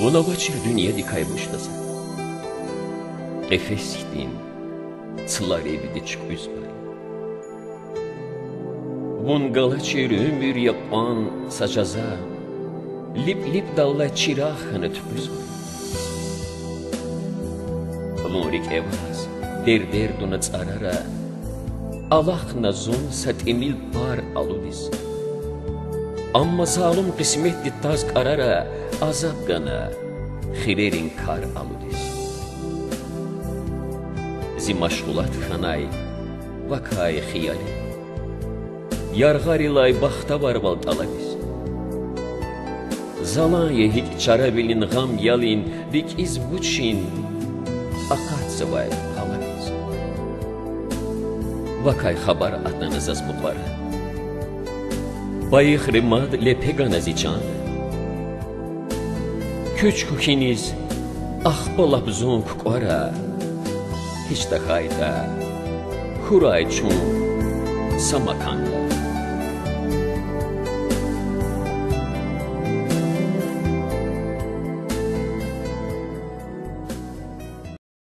Вуновачир дунья дикай буштаса. Эфестин цларевидич кузбай. Вунгалачир өмір япан сажаза. Лип-лип далла чираханы түпізбай. Лунрик эваз, дер-дер дунац арара. Аллах назун сатимил пар алудис. Amma zalım qismetli taz qarara, azab qana, xirerin kar aludis. Zi maşğulat xanay, vakay xiyali. Yarğar ilay baxta varval talabis. Zalan yehik çarabilin gam yalin, dik iz buçin, aqat zıvay halabis. Vakay xabar atnanız az muqara. Bayık rimad lepegana zican. Köç kukiniz ahbalab zon kukara. Hiç da hayda. Huray çun samakan.